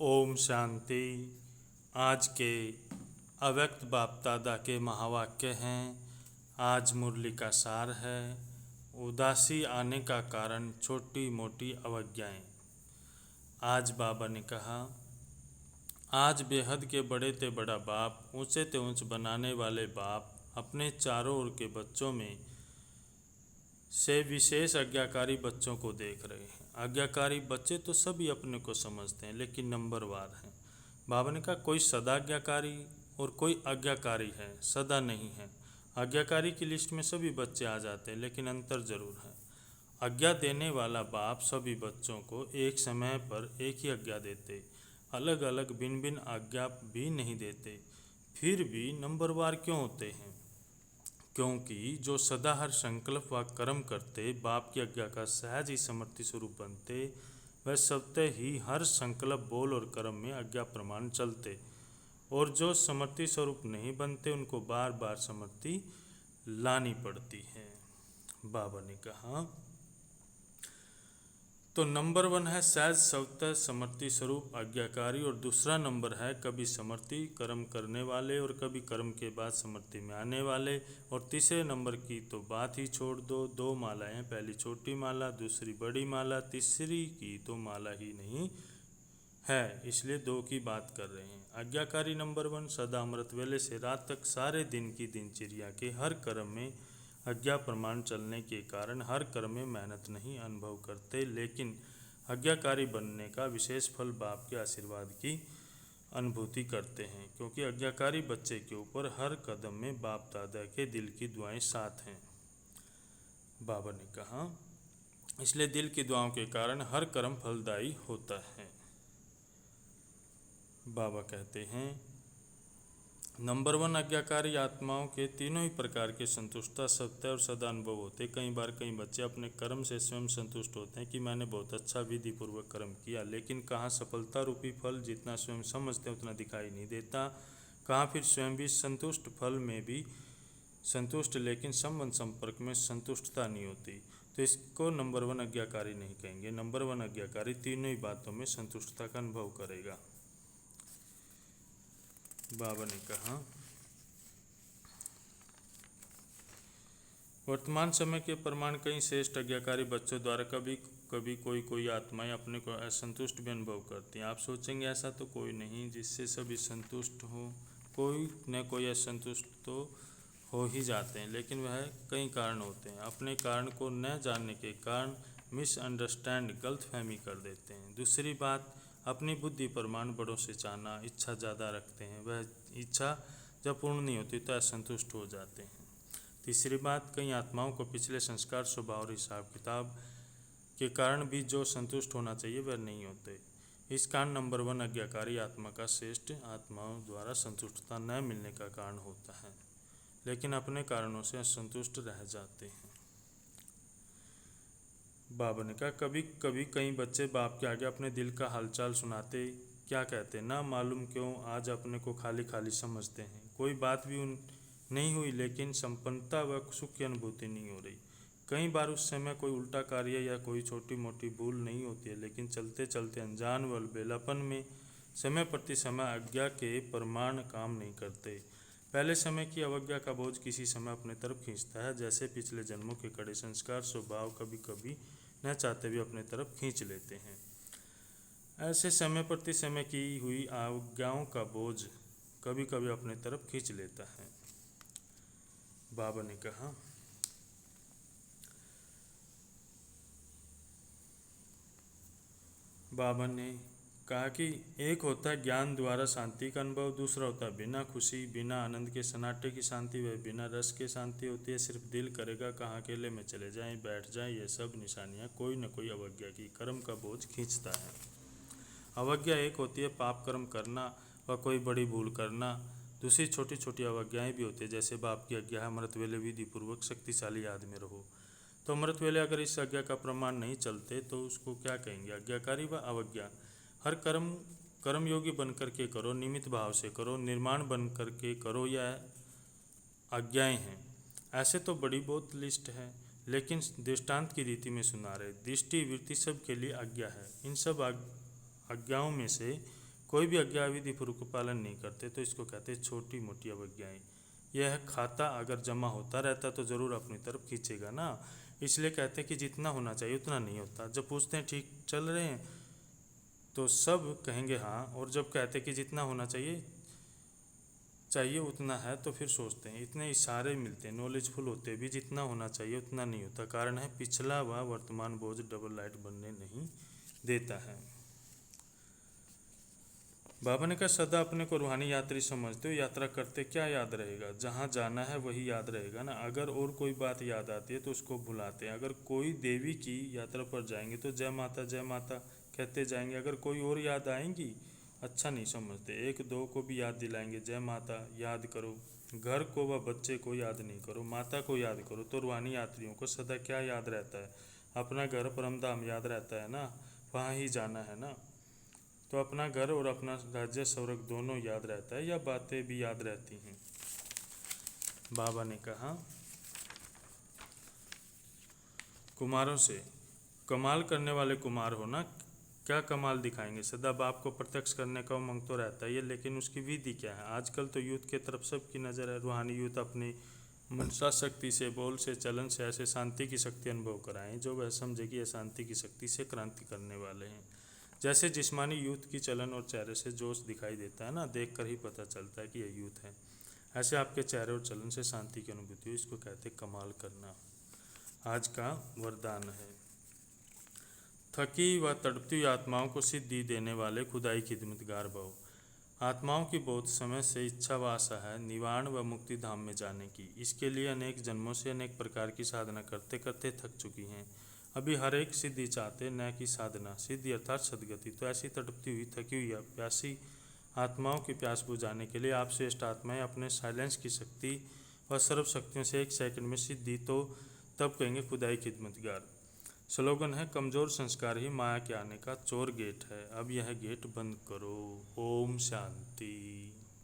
ओम शांति। आज के अव्यक्त बाप दादा के महावाक्य हैं। आज मुरली का सार है, उदासी आने का कारण छोटी मोटी अवज्ञाएं। आज बाबा ने कहा, आज बेहद के बड़े ते बड़ा बाप, ऊंचे ते ऊंच बनाने वाले बाप अपने चारों ओर के बच्चों में से विशेष आज्ञाकारी बच्चों को देख रहे हैं। आज्ञाकारी बच्चे तो सभी अपने को समझते हैं, लेकिन नंबरवार हैं। बाबा ने कहा, कोई सदा आज्ञाकारी और कोई आज्ञाकारी है, सदा नहीं है। आज्ञाकारी की लिस्ट में सभी बच्चे आ जाते हैं, लेकिन अंतर जरूर है। आज्ञा देने वाला बाप सभी बच्चों को एक समय पर एक ही आज्ञा देते, अलग अलग भिन्न भिन्न आज्ञा भी नहीं देते। फिर भी नंबरवार क्यों होते हैं? क्योंकि जो सदा हर संकल्प व कर्म करते, बाप की आज्ञा का सहज ही समर्थी स्वरूप बनते, वह स्वतः ही हर संकल्प, बोल और कर्म में आज्ञा प्रमाण चलते। और जो समर्थी स्वरूप नहीं बनते, उनको बार बार समर्थी लानी पड़ती है। बाबा ने कहा, तो नंबर 1 है सहज स्वतः समर्थी स्वरूप आज्ञाकारी, और दूसरा नंबर है कभी समर्थी कर्म करने वाले और कभी कर्म के बाद समर्थी में आने वाले। और तीसरे नंबर की तो बात ही छोड़ दो। 2 मालाएं, पहली छोटी माला, दूसरी बड़ी माला, तीसरी की तो माला ही नहीं है, इसलिए 2 की बात कर रहे हैं। आज्ञाकारी नंबर 1 सदा अमृत वेले से रात तक सारे दिन की दिनचर्या के हर कर्म में आज्ञा प्रमाण चलने के कारण हर कर्म में मेहनत नहीं अनुभव करते, लेकिन आज्ञाकारी बनने का विशेष फल बाप के आशीर्वाद की अनुभूति करते हैं, क्योंकि आज्ञाकारी बच्चे के ऊपर हर कदम में बाप दादा के दिल की दुआएं साथ हैं। बाबा ने कहा, इसलिए दिल की दुआओं के कारण हर कर्म फलदायी होता है। बाबा कहते हैं, नंबर 1 आज्ञाकारी आत्माओं के तीनों ही प्रकार के संतुष्टता, सत्य और सदा अनुभव होते। कई बार कई बच्चे अपने कर्म से स्वयं संतुष्ट होते हैं कि मैंने बहुत अच्छा विधि पूर्वक कर्म किया, लेकिन कहाँ सफलता रूपी फल जितना स्वयं समझते हैं उतना दिखाई नहीं देता। कहाँ फिर स्वयं भी संतुष्ट, फल में भी संतुष्ट, लेकिन संबंध संपर्क में संतुष्टता नहीं होती। तो इसको नंबर 1 आज्ञाकारी नहीं कहेंगे। नंबर 1 आज्ञाकारी तीनों ही बातों में संतुष्टता का अनुभव करेगा। बाबा ने कहा, वर्तमान समय के प्रमाण कई श्रेष्ठ आज्ञाकारी बच्चों द्वारा कभी कभी कोई आत्माएं अपने को असंतुष्ट भी अनुभव करती हैं। आप सोचेंगे ऐसा तो कोई नहीं जिससे सभी संतुष्ट हो, कोई न कोई असंतुष्ट तो हो ही जाते हैं, लेकिन वह कई कारण होते हैं। अपने कारण को न जानने के कारण मिसअंडरस्टैंड, गलतफहमी कर देते हैं। दूसरी बात, अपनी बुद्धि प्रमाण बड़ों से चाहना, इच्छा ज़्यादा रखते हैं, वह इच्छा जब पूर्ण नहीं होती तो असंतुष्ट हो जाते हैं। तीसरी बात, कई आत्माओं को पिछले संस्कार, स्वभाव और हिसाब किताब के कारण भी जो संतुष्ट होना चाहिए वह नहीं होते। इस कारण नंबर 1 आज्ञाकारी आत्मा का श्रेष्ठ आत्माओं द्वारा संतुष्टता न मिलने का कारण होता है, लेकिन अपने कारणों से असंतुष्ट रह जाते हैं। बाबा ने कहा, कभी कभी कई बच्चे बाप के आगे अपने दिल का हालचाल सुनाते, क्या कहते ना मालूम क्यों आज अपने को खाली खाली समझते हैं। कोई बात भी नहीं हुई, लेकिन संपन्नता व सुख की अनुभूति नहीं हो रही। कई बार उस समय कोई उल्टा कार्य या कोई छोटी मोटी भूल नहीं होती है, लेकिन चलते चलते अनजान व बेलापन में समय प्रति समय आज्ञा के प्रमाण काम नहीं करते। पहले समय की अवज्ञा का बोझ किसी समय अपने तरफ खींचता है, जैसे पिछले जन्मों के कड़े संस्कार, स्वभाव कभी कभी न चाहते भी अपने तरफ खींच लेते हैं। ऐसे समय प्रति समय की हुई अवज्ञाओं का बोझ कभी कभी अपने तरफ खींच लेता है। बाबा ने कहा, कि एक होता है ज्ञान द्वारा शांति का अनुभव, दूसरा होता है बिना खुशी, बिना आनंद के सन्नाटे की शांति, वह बिना रस के शांति होती है। सिर्फ दिल करेगा कहाँ अकेले में चले जाएं, बैठ जाएं, ये सब निशानियाँ कोई न कोई अवज्ञा की कर्म का बोझ खींचता है। अवज्ञा एक होती है पाप कर्म करना व कोई बड़ी भूल करना। दूसरी छोटी छोटी अवज्ञाएँ भी होती है, जैसे बाप की आज्ञा है अमृत वेले विधि पूर्वक शक्तिशाली याद में रहो। तो अमृत वेले अगर इस आज्ञा का प्रमाण नहीं चलते तो उसको क्या कहेंगे? आज्ञाकारी व अवज्ञा। हर कर्म योगी बन करके करो, निमित्त भाव से करो, निर्माण बन करके करो, या आज्ञाएं हैं। ऐसे तो बड़ी बहुत लिस्ट है, लेकिन दृष्टांत की रीति में सुना रहे। दृष्टि वृत्ति सब के लिए आज्ञा है। इन सब आज्ञाओं में से कोई भी आज्ञा विधि पूर्वक पालन नहीं करते तो इसको कहते हैं छोटी मोटी अवज्ञाएं। यह खाता अगर जमा होता रहता तो ज़रूर अपनी तरफ खींचेगा ना, इसलिए कहते हैं कि जितना होना चाहिए उतना नहीं होता। जब पूछते हैं ठीक चल रहे हैं तो सब कहेंगे हाँ, और जब कहते हैं कि जितना होना चाहिए उतना है तो फिर सोचते हैं। इतने इशारे मिलते हैं, नॉलेजफुल होते भी जितना होना चाहिए उतना नहीं होता। कारण है पिछला व वर्तमान बोझ डबल लाइट बनने नहीं देता है। बाबा ने कहा सदा अपने को रूहानी यात्री समझते हो, यात्रा करते क्या याद रहेगा? जहाँ जाना है वही याद रहेगा ना। अगर और कोई बात याद आती है तो उसको भुलाते हैं। अगर कोई देवी की यात्रा पर जाएंगे तो जय माता कहते जाएंगे। अगर कोई और याद आएंगी अच्छा नहीं समझते। एक दो को भी याद दिलाएंगे जय माता याद करो। घर को व बच्चे को याद नहीं करो, माता को याद करो। तो रूहानी यात्रियों को सदा क्या याद रहता है? अपना घर परमधाम याद रहता है ना, वहाँ ही जाना है ना। तो अपना घर और अपना राज्य स्वर्ग दोनों याद रहता है, या बातें भी याद रहती हैं? बाबा ने कहा कुमारों से कमाल करने वाले कुमार हो ना, क्या कमाल दिखाएंगे? सदा बाप को प्रत्यक्ष करने का उमंग तो रहता ही है, लेकिन उसकी विधि क्या है? आजकल तो यूथ के तरफ सबकी नज़र है। रूहानी यूथ अपनी मनसा शक्ति से, बोल से, चलन से ऐसे शांति की शक्ति अनुभव कराएं जो वह समझे कि यह शांति की शक्ति से क्रांति करने वाले हैं। जैसे जिस्मानी यूथ की चलन और चेहरे से जोश दिखाई देता है ना, देखकर ही पता चलता है कि यह यूथ है, ऐसे आपके चेहरे और चलन से शांति की अनुभूति हो। इसको कहते कमाल करना। आज का वरदान है थकी व तड़पती आत्माओं को सिद्धि देने वाले खुदाई खिदमतगार भव। आत्माओं की बहुत समय से इच्छा व आशा है निवाण व मुक्ति धाम में जाने की। इसके लिए अनेक जन्मों से अनेक प्रकार की साधना करते करते थक चुकी हैं। अभी हर एक सिद्धि चाहते न कि साधना, सिद्धि अर्थात सदगति। तो ऐसी तड़पती हुई, थकी हुई, प्यासी आत्माओं की प्यास बुझाने के लिए आप श्रेष्ठ आत्माएं अपने साइलेंस की शक्ति व सर्व शक्तियों से एक सेकंड में सिद्धि तो तब कहेंगे खुदाई खिदमतगार। स्लोगन है कमज़ोर संस्कार ही माया के आने का चोर गेट है, अब यह गेट बंद करो। ओम शांति।